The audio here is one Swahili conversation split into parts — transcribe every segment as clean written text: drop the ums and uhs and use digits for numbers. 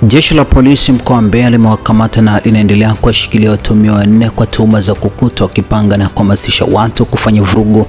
Jeshi la polisi mkoa wa Mbeya limewakamata na linaendelea kuwashikilia watuhumiwa wanne kwa tuhuma za kukutwa wakipanga na kuhamasisha watu kufanya vurugu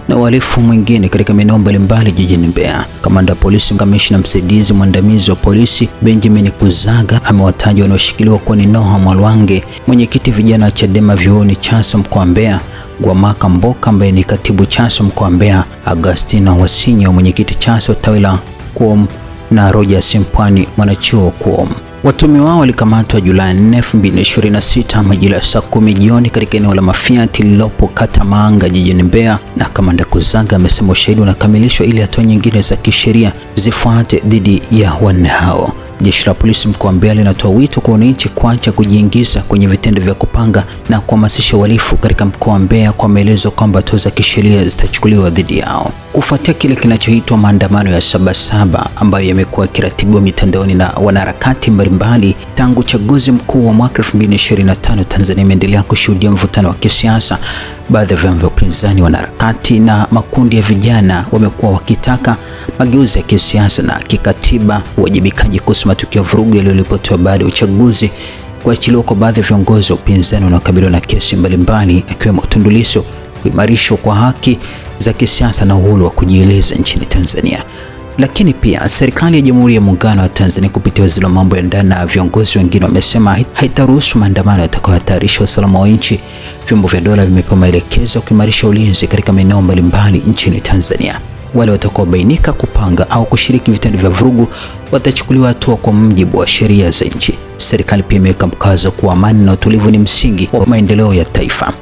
na uhalifu mwingine katika maeneo mbalimbali jijini Mbeya. Kamanda wa polisi kamishna msaidizi mwandamizi wa polisi Benjamin Kuzaga amewataja wanaoshikiliwa kuwa ni Noah Mwalwange, mwenyekiti vijana wa Chadema Vyuoni Chaso mkoa wa Mbeya, Gwamaka Mboka ambaye ni katibu Chaso mkoa wa Mbeya, Agustina Wasinyo mwenyekiti Chaso tawi la Kuom na Roger Simpwani mwanachuo Kuom. Watuhumiwa wao walikamatwa Julai 4, 2026 majira saa 10 jioni katika eneo la Mafiati lililopo kata Maanga jijini Mbeya, na kamanda Kuzaga amesema ushahidi unakamilishwa ili hatua nyingine za kisheria zifuate dhidi ya wanne hao. Jeshi la polisi mkoa wa Mbeya linatoa wito kwa wananchi kuacha kujiingiza kwenye vitendo vya kupanga na kuhamasisha uhalifu katika mkoa wa Mbeya, kwa maelezo kwamba hatua za kisheria zitachukuliwa dhidi yao. Kufuatia kile kinachoitwa maandamano ya Sabasaba ambayo yamekuwa yakiratibiwa mitandaoni na wanaharakati mbalimbali tangu uchaguzi mkuu wa mwaka 2025, Tanzania imeendelea kushuhudia mvutano wa kisiasa. Baadhi ya vyama vya upinzani, wanaharakati na makundi ya vijana wamekuwa wakitaka mageuzi ya kisiasa na kikatiba, uwajibikaji kuhusu matukio ya vurugu yaliyoripotiwa baada ya uchaguzi, kuachiliwa kwa baadhi ya viongozi wa upinzani wanaokabiliwa na kesi mbalimbali akiwemo Tundu Lissu, kuimarishwa kwa haki za kisiasa na uhuru wa kujieleza nchini Tanzania. Lakini pia serikali ya Jamhuri ya Muungano wa Tanzania kupitia waziri wa mambo ya ndani na viongozi wengine wamesema haitaruhusu maandamano yatakayohatarisha usalama wa nchi. Vyombo vya dola vimepewa maelekezo ya kuimarisha ulinzi katika maeneo mbalimbali nchini Tanzania. Wale watakaobainika kupanga au kushiriki vitendo vya vurugu watachukuliwa hatua kwa mujibu wa sheria za nchi. Serikali pia imeweka mkazo kuwa amani na utulivu ni msingi wa maendeleo ya taifa.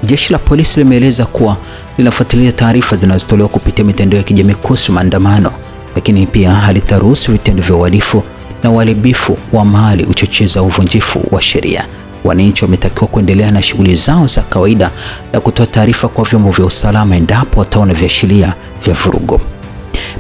Jeshi la polisi limeeleza kuwa linafuatilia taarifa zinazotolewa kupitia mitandao ya kijamii kuhusu maandamano, lakini pia halitaruhusu vitendo vya uhalifu na uharibifu wa mali, uchochezi au uvunjifu wa sheria. Wananchi wametakiwa kuendelea na shughuli zao za kawaida na kutoa taarifa kwa vyombo vya usalama endapo wataona viashiria vya vurugu.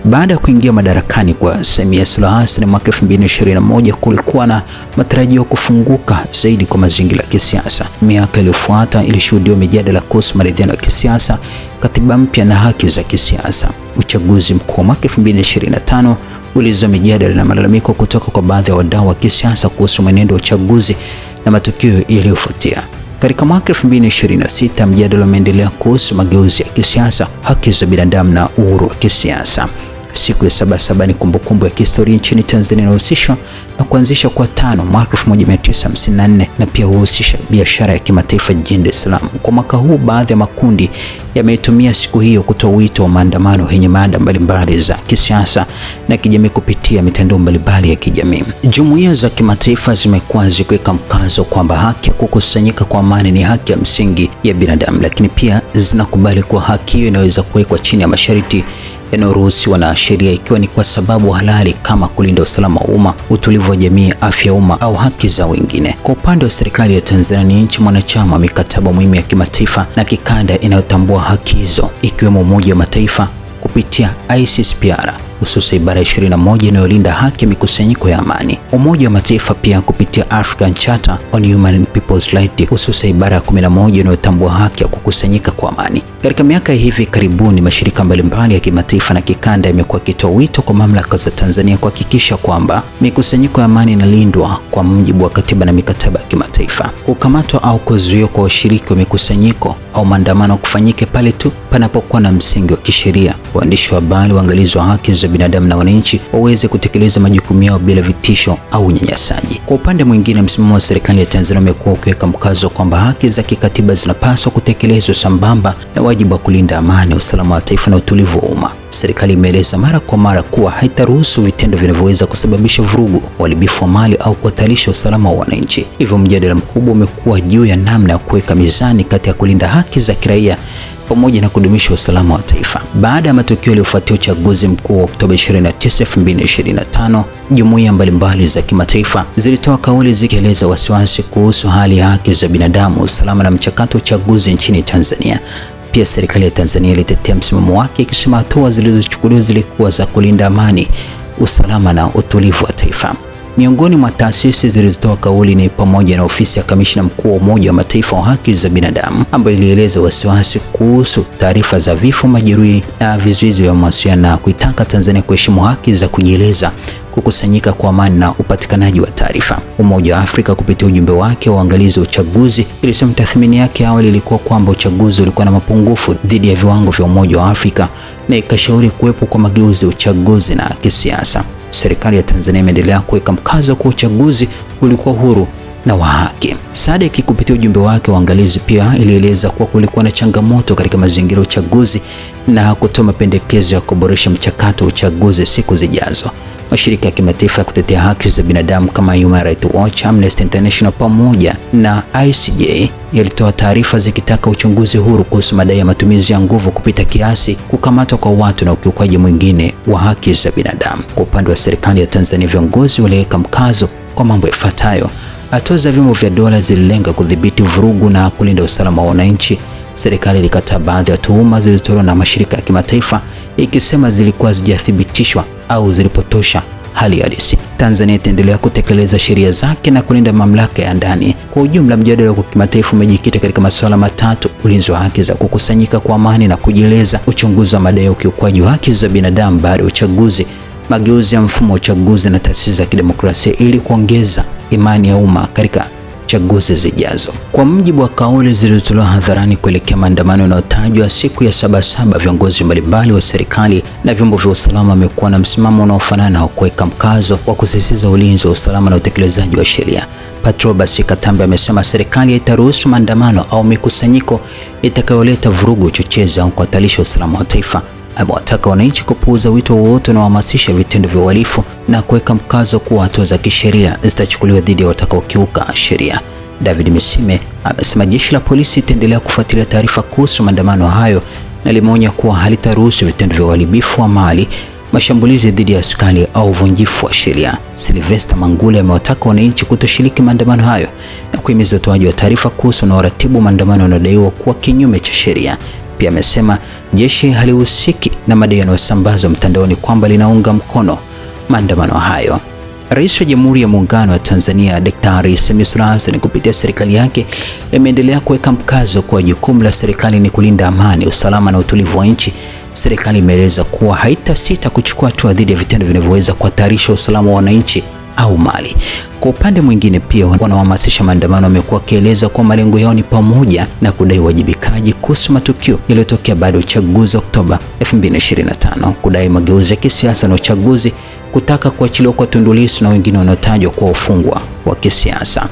Baada ya kuingia madarakani kwa Samia Suluhu Hassan mwaka 2021, kulikuwa na matarajio kufunguka zaidi kwa mazingira ya kisiasa. Miaka iliyofuata ilishuhudiwa mijadala kuhusu maridhiano ya kisiasa, katiba mpya na haki za kisiasa. Uchaguzi mkuu wa mwaka 2025 ulizua mijadala na malalamiko kutoka kwa baadhi ya wadau wa kisiasa kuhusu mwenendo wa uchaguzi na matukio yaliyofuatia. Katika mwaka 2026 mjadala umeendelea kuhusu mageuzi ya kisiasa, haki za binadamu na uhuru wa kisiasa. Siku ya Sabasaba ni kumbukumbu ya kihistoria nchini Tanzania inahusishwa na kuanzisha kwa tano mwaka 1954 na pia huhusisha biashara ya kimataifa jijini Dar es Salaam. Kwa mwaka huu baadhi ya makundi yameitumia siku hiyo kutoa wito wa maandamano yenye mada mbalimbali za kisiasa na kijamii kupitia mitandao mbalimbali ya kijamii. Jumuiya za kimataifa zimekuwa zikiweka mkazo kwamba haki ya kukusanyika kwa amani ni haki ya msingi ya binadamu, lakini pia zinakubali kuwa haki hiyo inaweza kuwekwa chini ya masharti yanayoruhusiwa na sheria, ikiwa ni kwa sababu halali kama kulinda usalama wa umma, utulivu wa jamii, afya ya umma au haki za wengine. Kwa upande wa serikali ya Tanzania, ni nchi mwanachama wa mikataba muhimu ya kimataifa na kikanda inayotambua haki hizo, ikiwemo Umoja wa Mataifa kupitia ICCPR, hususa ibara 21 inayolinda haki ya mikusanyiko ya amani. Umoja wa Mataifa pia kupitia African Charter on Human and People's Rights, hususa ibara ya 11 inayotambua haki ya kukusanyika kwa amani. Katika miaka hivi karibuni, mashirika mbalimbali ya kimataifa na kikanda yamekuwa yakitoa wito kwa mamlaka za Tanzania kuhakikisha kwamba mikusanyiko ya amani inalindwa kwa mujibu wa katiba na mikataba ya kimataifa. Kukamatwa au kuzuiwa kwa washiriki wa mikusanyiko au maandamano kufanyike pale tu panapokuwa na msingi wa kisheria. Waandishi wa habari, waangalizi wa haki za binadamu na wananchi waweze kutekeleza majukumu yao bila vitisho au unyanyasaji. Kwa upande mwingine, msimamo wa serikali ya Tanzania umekuwa ukiweka mkazo kwamba haki za kikatiba zinapaswa kutekelezwa sambamba na wajibu wa kulinda amani, usalama wa taifa na utulivu wa umma. Serikali imeeleza mara kwa mara kuwa haitaruhusu vitendo vinavyoweza kusababisha vurugu, uharibifu wa mali au kuhatarisha usalama wa wananchi. Hivyo mjadala mkubwa umekuwa juu ya namna ya kuweka mizani kati ya kulinda haki za kiraia pamoja na kudumisha usalama wa taifa. Baada ya matukio yaliyofuatia uchaguzi mkuu wa Oktoba 29, 2025, jumuiya mbalimbali za kimataifa zilitoa kauli zikieleza wasiwasi kuhusu hali ya haki za binadamu, usalama na mchakato wa uchaguzi nchini Tanzania. Pia serikali ya Tanzania ilitetea msimamo wake ikisema hatua zilizochukuliwa zilikuwa za kulinda amani, usalama na utulivu wa taifa. Miongoni mwa taasisi zilizotoa kauli ni pamoja na ofisi ya kamishna mkuu wa Umoja wa Mataifa wa haki za binadamu, ambayo ilieleza wasiwasi kuhusu taarifa za vifo, majeruhi na vizuizi vya mawasiliano, na kuitaka Tanzania kuheshimu haki za kujieleza, kukusanyika kwa amani na upatikanaji wa taarifa. Umoja wa Afrika kupitia ujumbe wake wa uangalizi wa uchaguzi ilisema tathmini yake awali ilikuwa kwamba uchaguzi ulikuwa na mapungufu dhidi ya viwango vya Umoja wa Afrika na ikashauri kuwepo kwa mageuzi ya uchaguzi na kisiasa. Serikali ya Tanzania imeendelea kuweka mkazo kwa uchaguzi ulikuwa huru na wa haki. SADC kupitia ujumbe wake wa uangalizi pia ilieleza kuwa kulikuwa na changamoto katika mazingira ya uchaguzi na kutoa mapendekezo ya kuboresha mchakato wa uchaguzi siku zijazo. Mashirika ya kimataifa ya kutetea haki za binadamu kama Human Rights Watch, Amnesty International pamoja na ICJ yalitoa taarifa zikitaka uchunguzi huru kuhusu madai ya matumizi ya nguvu kupita kiasi, kukamatwa kwa watu na ukiukaji mwingine wa haki za binadamu. Kwa upande wa serikali ya Tanzania, viongozi waliweka mkazo kwa mambo yafuatayo. Hatua za vyombo vya dola zililenga kudhibiti vurugu na kulinda usalama wa wananchi. Serikali ilikataa baadhi ya tuhuma zilizotolewa na mashirika ya kimataifa ikisema zilikuwa hazijathibitishwa au zilipotosha hali halisi. Tanzania itaendelea kutekeleza sheria zake na kulinda mamlaka ya ndani. Kwa ujumla, mjadala wa kimataifa umejikita katika masuala matatu: ulinzi wa haki za kukusanyika kwa amani na kujieleza, uchunguzi wa madai ya ukiukwaji wa haki za binadamu baada ya uchaguzi, mageuzi ya mfumo wa uchaguzi na taasisi za kidemokrasia ili kuongeza imani ya umma katika chaguzi zijazo. Kwa mujibu wa kauli zilizotolewa hadharani kuelekea maandamano yanayotajwa siku ya Sabasaba, viongozi mbalimbali wa serikali na vyombo vya usalama wamekuwa na msimamo unaofanana wa kuweka mkazo wa kusisitiza ulinzi wa usalama na utekelezaji wa sheria. Patrobas Katambe amesema serikali haitaruhusu maandamano au mikusanyiko itakayoleta vurugu, uchochezi au kuhatarisha usalama wa taifa. Amewataka wananchi kupuuza wito wowote unaohamasisha vitendo vya uhalifu na kuweka mkazo kuwa hatua za kisheria zitachukuliwa dhidi ya watakaokiuka sheria. David Misime amesema jeshi la polisi itaendelea kufuatilia taarifa kuhusu maandamano hayo na limeonya kuwa halitaruhusu vitendo vya uharibifu wa mali, mashambulizi dhidi ya askari au uvunjifu wa sheria. Sylvester Mangule amewataka wananchi kutoshiriki maandamano hayo na kuhimiza utoaji wa taarifa kuhusu na uratibu maandamano yanayodaiwa kuwa kinyume cha sheria. Pia amesema jeshi halihusiki na madai yanayosambazwa mtandaoni kwamba linaunga mkono maandamano hayo. Rais wa Jamhuri ya Muungano wa Tanzania Daktari Samia Suluhu Hassan kupitia serikali yake imeendelea kuweka mkazo kwa jukumu la serikali ni kulinda amani, usalama na utulivu wa nchi. Serikali imeeleza kuwa haitasita kuchukua hatua dhidi ya vitendo vinavyoweza kuhatarisha usalama wa wananchi au mali. Kwa upande mwingine, pia wanaohamasisha maandamano wamekuwa wakieleza kuwa malengo yao ni pamoja na kudai uwajibikaji kuhusu matukio yaliyotokea baada ya uchaguzi wa Oktoba 2025, kudai mageuzi ya kisiasa na uchaguzi, kutaka kuachiliwa kwa Tundu Lissu na wengine wanaotajwa kuwa wafungwa wa kisiasa.